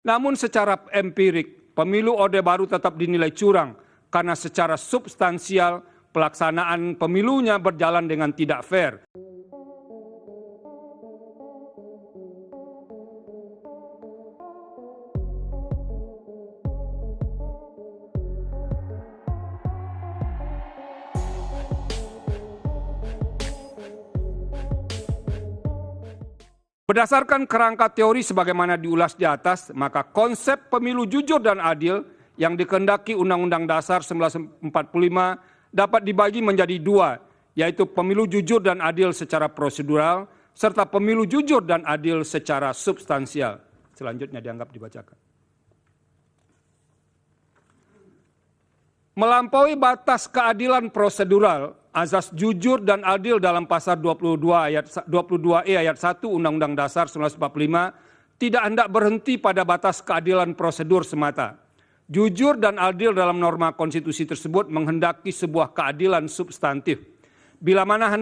Namun secara empirik, pemilu Orde Baru tetap dinilai curang karena secara substansial pelaksanaan pemilunya berjalan dengan tidak fair. Berdasarkan kerangka teori sebagaimana diulas di atas, maka konsep pemilu jujur dan adil yang dikehendaki Undang-Undang Dasar 1945 dapat dibagi menjadi dua, yaitu pemilu jujur dan adil secara prosedural, serta pemilu jujur dan adil secara substansial. Selanjutnya dianggap dibacakan. Melampaui batas keadilan prosedural, azas jujur dan adil dalam pasal 22E ayat 1 Undang-Undang Dasar 1945 tidak hendak berhenti pada batas keadilan prosedur semata. Jujur dan adil dalam norma konstitusi tersebut menghendaki sebuah keadilan substantif. Bila mana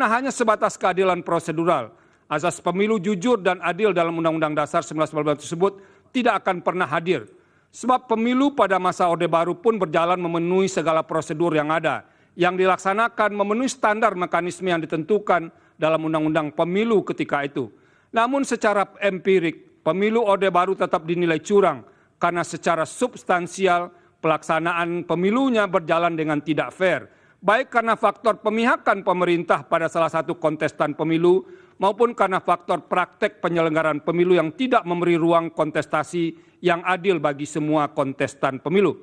hanya sebatas keadilan prosedural, azas pemilu jujur dan adil dalam Undang-Undang Dasar 1945 tersebut tidak akan pernah hadir. Sebab pemilu pada masa Orde Baru pun berjalan memenuhi segala prosedur yang ada, yang dilaksanakan memenuhi standar mekanisme yang ditentukan dalam Undang-Undang Pemilu ketika itu. Namun secara empirik, pemilu Orde Baru tetap dinilai curang karena secara substansial pelaksanaan pemilunya berjalan dengan tidak fair, baik karena faktor pemihakan pemerintah pada salah satu kontestan pemilu maupun karena faktor praktek penyelenggaraan pemilu yang tidak memberi ruang kontestasi yang adil bagi semua kontestan pemilu.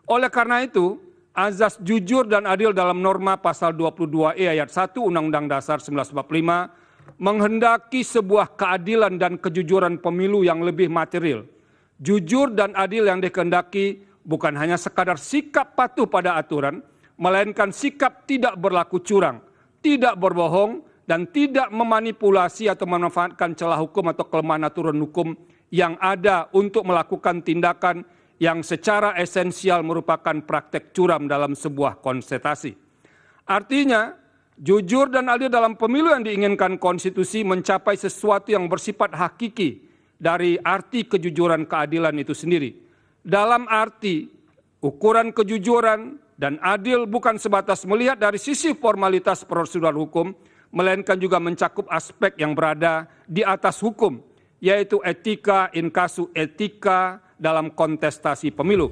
Oleh karena itu, azas jujur dan adil dalam norma pasal 22E ayat 1 Undang-Undang Dasar 1945 menghendaki sebuah keadilan dan kejujuran pemilu yang lebih material. Jujur dan adil yang dikehendaki bukan hanya sekadar sikap patuh pada aturan, melainkan sikap tidak berlaku curang, tidak berbohong, dan tidak memanipulasi atau memanfaatkan celah hukum atau kelemahan aturan hukum yang ada untuk melakukan tindakan yang secara esensial merupakan praktek curam dalam sebuah kontestasi. Artinya, jujur dan adil dalam pemilu yang diinginkan konstitusi mencapai sesuatu yang bersifat hakiki dari arti kejujuran keadilan itu sendiri. Dalam arti, ukuran kejujuran dan adil bukan sebatas melihat dari sisi formalitas prosedural hukum, melainkan juga mencakup aspek yang berada di atas hukum, yaitu etika in casu etika dalam kontestasi pemilu.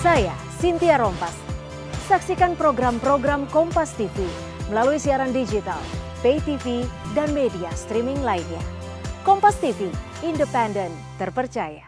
Saya Cynthia Rompas. Saksikan program-program Kompas TV melalui siaran digital, pay TV, dan media streaming lainnya. Kompas TV, independen, terpercaya.